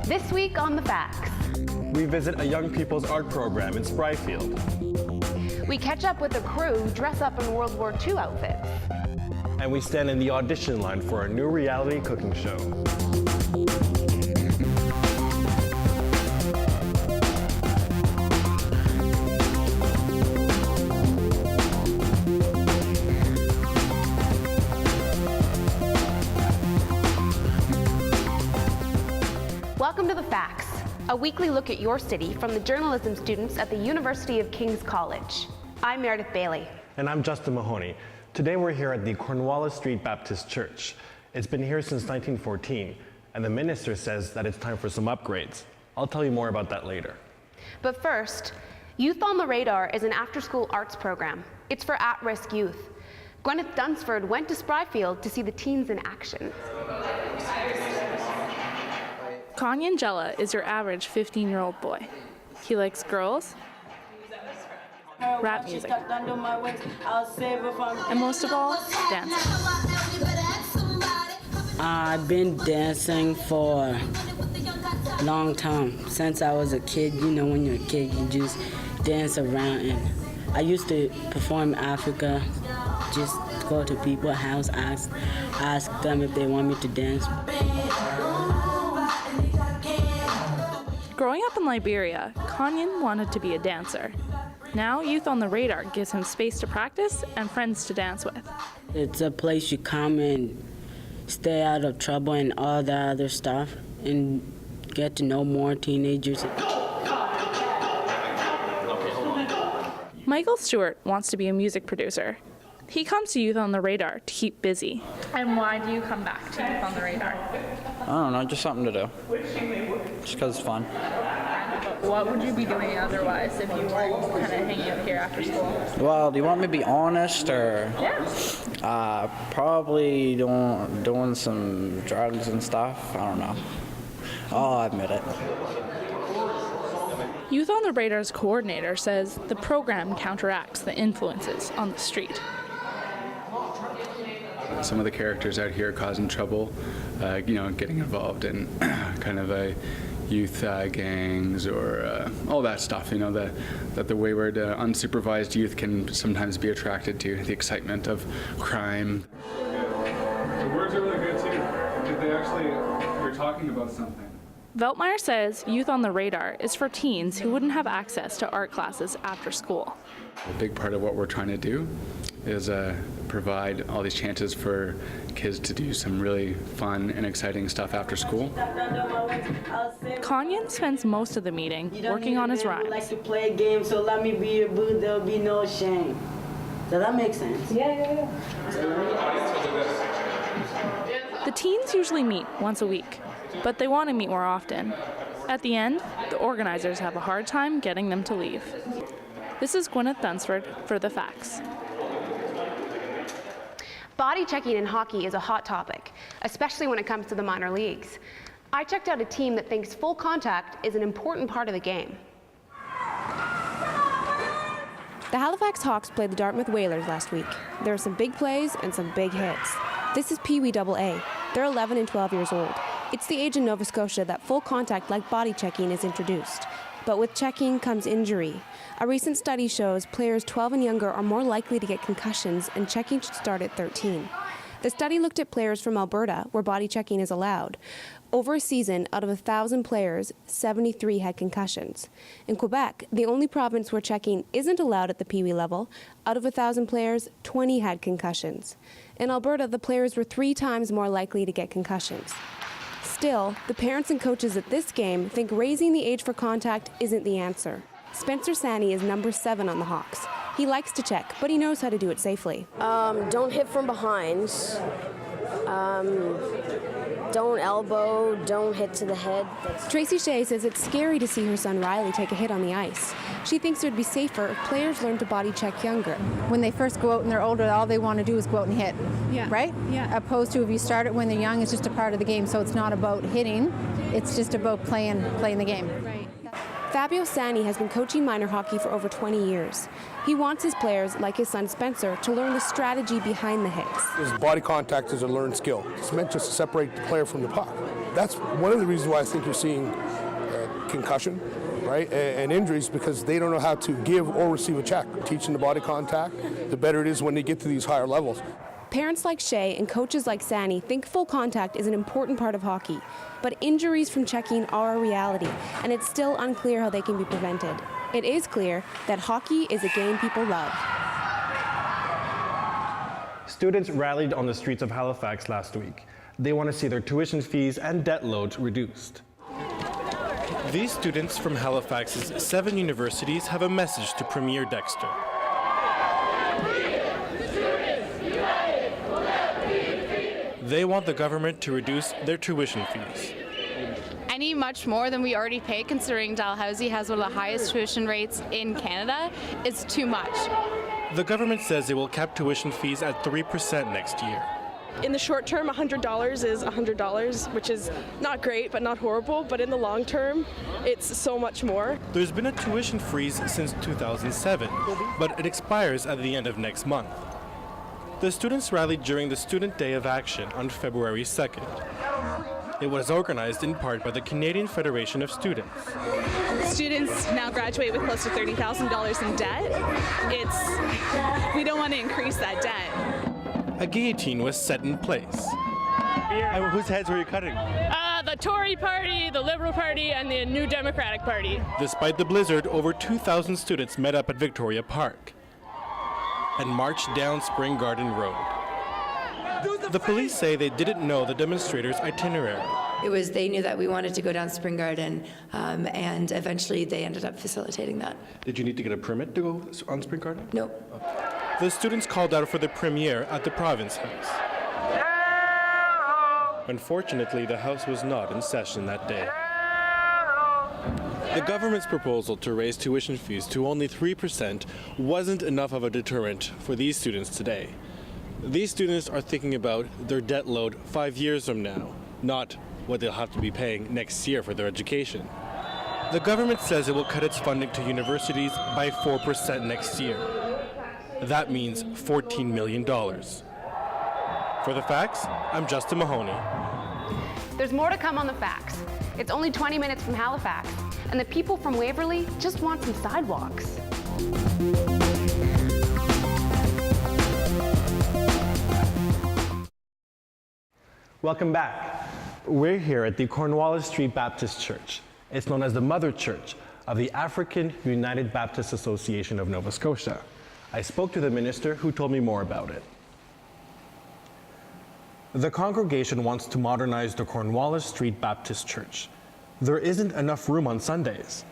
This week on The Facts. We visit a young people's art program in Spryfield. We catch up with a crew dress up in World War II outfits. And we stand in the audition line for a new reality cooking show. Welcome to The Facts, a weekly look at your city from the journalism students at the University of King's College. I'm Meredith Bailey. And I'm Justin Mahoney. Today we're here at the Cornwallis Street Baptist Church. It's been here since 1914, and the minister says that it's time for some upgrades. I'll tell you more about that later. But first, Youth on the Radar is an after-school arts program. It's for at-risk youth. Gwyneth Dunsford went to Spryfield to see the teens in action. Kanyangela is your average 15-year-old boy. He likes girls, rap music, and most of all, dancing. I've been dancing for a long time. Since I was a kid, you know, when you're a kid, you just dance around. And I used to perform in Africa, just go to people's house, ask them if they want me to dance. Growing up in Liberia, Kanyan wanted to be a dancer. Now, Youth on the Radar gives him space to practice and friends to dance with. It's a place you come and stay out of trouble and all that other stuff and get to know more teenagers. Michael Stewart wants to be a music producer. He comes to Youth on the Radar to keep busy. And why do you come back to Youth on the Radar? I don't know, just something to do. Just because it's fun. What would you be doing otherwise if you weren't kind of hanging out here after school? Well, do you want me to be honest or? Yeah. Probably doing some drugs and stuff. I don't know. I'll admit it. Youth on the Radar's coordinator says the program counteracts the influences on the street. Some of the characters out here causing trouble, getting involved in kind of a youth gangs or all that stuff, that the wayward, unsupervised youth can sometimes be attracted to, the excitement of crime. The words are really good too. They're talking about something. Veltmeyer says Youth on the Radar is for teens who wouldn't have access to art classes after school. A big part of what we're trying to do is provide all these chances for kids to do some really fun and exciting stuff after school. Kanyan spends most of the meeting working on his rhymes. I like to play a game, so let me be your boo, there'll be no shame. Does that make sense? Yeah. The teens usually meet once a week, but they want to meet more often. At the end, the organizers have a hard time getting them to leave. This is Gwyneth Dunsford for The Facts. Body checking in hockey is a hot topic, especially when it comes to the minor leagues. I checked out a team that thinks full contact is an important part of the game. The Halifax Hawks played the Dartmouth Whalers last week. There are some big plays and some big hits. This is Pee Wee AA. They're 11 and 12 years old. It's the age in Nova Scotia that full contact like body checking is introduced. But with checking comes injury. A recent study shows players 12 and younger are more likely to get concussions, and checking should start at 13. The study looked at players from Alberta, where body checking is allowed. Over a season, out of 1,000 players, 73 had concussions. In Quebec, the only province where checking isn't allowed at the Pee Wee level, out of 1,000 players, 20 had concussions. In Alberta, the players were 3 times more likely to get concussions. Still, the parents and coaches at this game think raising the age for contact isn't the answer. Spencer Sani is number 7 on the Hawks. He likes to check, but he knows how to do it safely. Don't hit from behind. Don't elbow, don't hit to the head. Tracy Shea says it's scary to see her son Riley take a hit on the ice. She thinks it would be safer if players learned to body check younger. When they first go out and they're older, all they want to do is go out and hit, right? Yeah. Opposed to if you start it when they're young, it's just a part of the game, so it's not about hitting, it's just about playing the game. Right. Fabio Sani has been coaching minor hockey for over 20 years. He wants his players, like his son Spencer, to learn the strategy behind the hits. Body contact is a learned skill. It's meant just to separate the player from the puck. That's one of the reasons why I think you're seeing concussion, right, and injuries, because they don't know how to give or receive a check. Teaching the body contact, the better it is when they get to these higher levels. Parents like Shay and coaches like Sani think full contact is an important part of hockey, but injuries from checking are a reality, and it's still unclear how they can be prevented. It is clear that hockey is a game people love. Students rallied on the streets of Halifax last week. They want to see their tuition fees and debt loads reduced. These students from Halifax's 7 universities have a message to Premier Dexter. They want the government to reduce their tuition fees. Any much more than we already pay, considering Dalhousie has one of the highest tuition rates in Canada, is too much. The government says it will cap tuition fees at 3% next year. In the short term, $100 is $100, which is not great, but not horrible. But in the long term, it's so much more. There's been a tuition freeze since 2007, but it expires at the end of next month. The students rallied during the Student Day of Action on February 2nd. It was organized in part by the Canadian Federation of Students. Students now graduate with close to $30,000 in debt. We don't want to increase that debt. A guillotine was set in place. Whose heads were you cutting? The Tory Party, the Liberal Party, and the New Democratic Party. Despite the blizzard, over 2,000 students met up at Victoria Park and marched down Spring Garden Road. The police say they didn't know the demonstrators' itinerary. They knew that we wanted to go down Spring Garden, and eventually they ended up facilitating that. Did you need to get a permit to go on Spring Garden? No. The students called out for the premiere at the Province House. Unfortunately, the House was not in session that day. The government's proposal to raise tuition fees to only 3% wasn't enough of a deterrent for these students today. These students are thinking about their debt load 5 years from now, not what they'll have to be paying next year for their education. The government says it will cut its funding to universities by 4% next year. That means $14 million. For the facts, I'm Justin Mahoney. There's more to come on the facts. It's only 20 minutes from Halifax, and the people from Waverley just want some sidewalks. Welcome back. We're here at the Cornwallis Street Baptist Church. It's known as the Mother Church of the African United Baptist Association of Nova Scotia. I spoke to the minister who told me more about it. The congregation wants to modernize the Cornwallis Street Baptist Church. There isn't enough room on Sundays.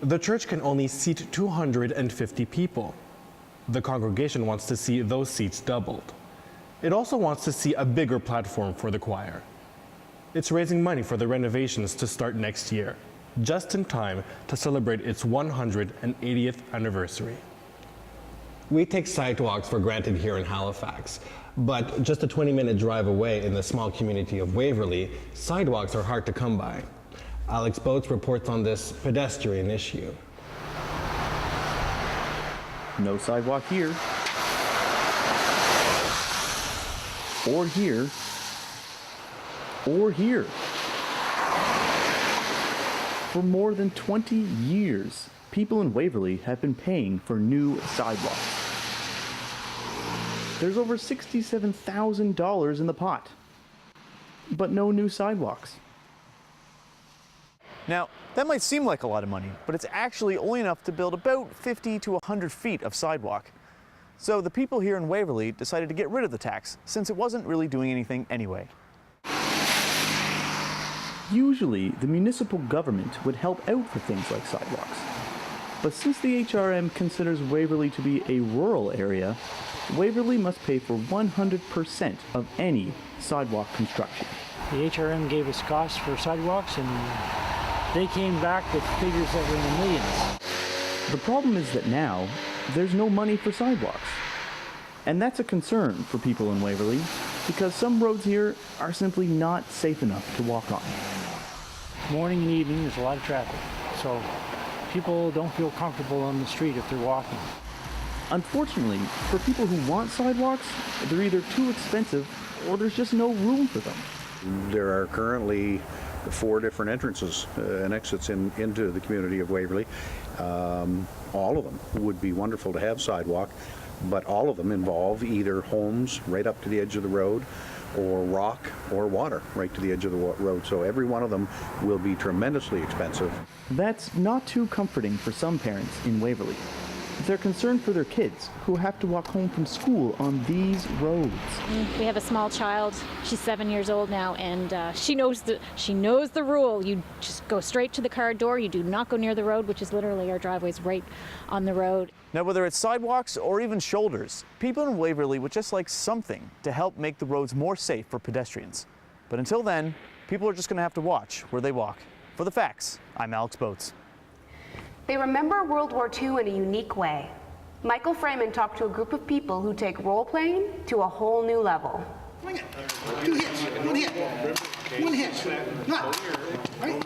The church can only seat 250 people. The congregation wants to see those seats doubled. It also wants to see a bigger platform for the choir. It's raising money for the renovations to start next year, just in time to celebrate its 180th anniversary. We take sidewalks for granted here in Halifax, but just a 20-minute drive away in the small community of Waverley, sidewalks are hard to come by. Alex Boats reports on this pedestrian issue. No sidewalk here. Or here. Or here. For more than 20 years, people in Waverley have been paying for new sidewalks. There's over $67,000 in the pot, but no new sidewalks. Now, that might seem like a lot of money, but it's actually only enough to build about 50 to 100 feet of sidewalk. So the people here in Waverley decided to get rid of the tax, since it wasn't really doing anything anyway. Usually, the municipal government would help out for things like sidewalks. But since the HRM considers Waverley to be a rural area, Waverley must pay for 100% of any sidewalk construction. The HRM gave us costs for sidewalks, and they came back with figures that were in the millions. The problem is that now, there's no money for sidewalks. And that's a concern for people in Waverley, because some roads here are simply not safe enough to walk on. Morning and evening, there's a lot of traffic. So people don't feel comfortable on the street if they're walking. Unfortunately, for people who want sidewalks, they're either too expensive or there's just no room for them. There are currently 4 different entrances and exits into the community of Waverley. All of them would be wonderful to have sidewalk, but all of them involve either homes right up to the edge of the road or rock or water right to the edge of the road. So every one of them will be tremendously expensive. That's not too comforting for some parents in Waverley. They're concerned for their kids who have to walk home from school on these roads. We have a small child. She's 7 years old now, and she knows the rule. You just go straight to the car door. You do not go near the road, which is literally our driveway's right on the road. Now, whether it's sidewalks or even shoulders, people in Waverley would just like something to help make the roads more safe for pedestrians. But until then, people are just going to have to watch where they walk. For The Facts, I'm Alex Boats. They remember World War II in a unique way. Michael Freeman talked to a group of people who take role-playing to a whole new level. 2 hits, 1 hit, 1 hit, not. Right.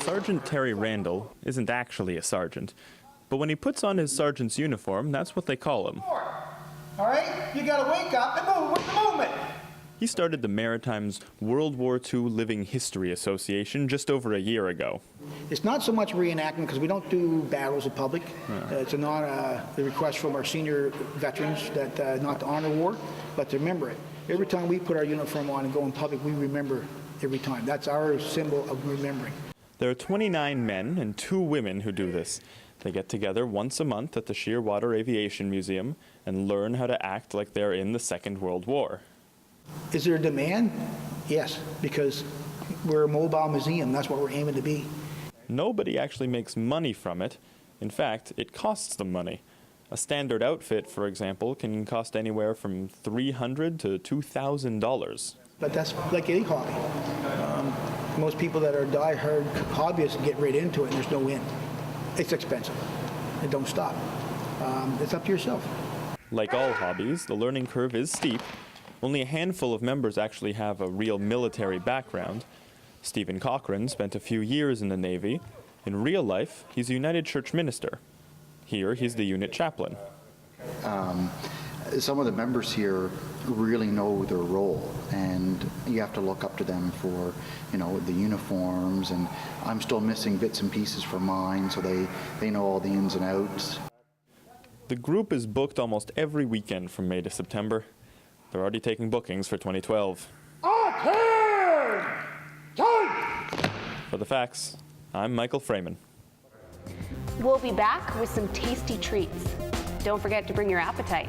Sergeant Terry Randall isn't actually a sergeant, but when he puts on his sergeant's uniform, that's what they call him. All right, you gotta wake up and move with the movement. He started the Maritime's World War II Living History Association just over a year ago. It's not so much reenactment because we don't do battles in public. It's not a request from our senior veterans that not to honor war, but to remember it. Every time we put our uniform on and go in public, we remember every time. That's our symbol of remembering. There are 29 men and 2 women who do this. They get together once a month at the Shearwater Aviation Museum and learn how to act like they're in the Second World War. Is there a demand? Yes, because we're a mobile museum. That's what we're aiming to be. Nobody actually makes money from it. In fact, it costs them money. A standard outfit, for example, can cost anywhere from $300 to $2,000. But that's like any hobby. Most people that are die-hard hobbyists get right into it and there's no end. It's expensive. And don't stop. It's up to yourself. Like all hobbies, the learning curve is steep. Only a handful of members actually have a real military background. Stephen Cochran spent a few years in the Navy. In real life, he's a United Church minister. Here, he's the unit chaplain. Some of the members here really know their role, and you have to look up to them for, the uniforms, and I'm still missing bits and pieces for mine, so they know all the ins and outs. The group is booked almost every weekend from May to September. They're already taking bookings for 2012. For The Facts, I'm Michael Freeman. We'll be back with some tasty treats. Don't forget to bring your appetite.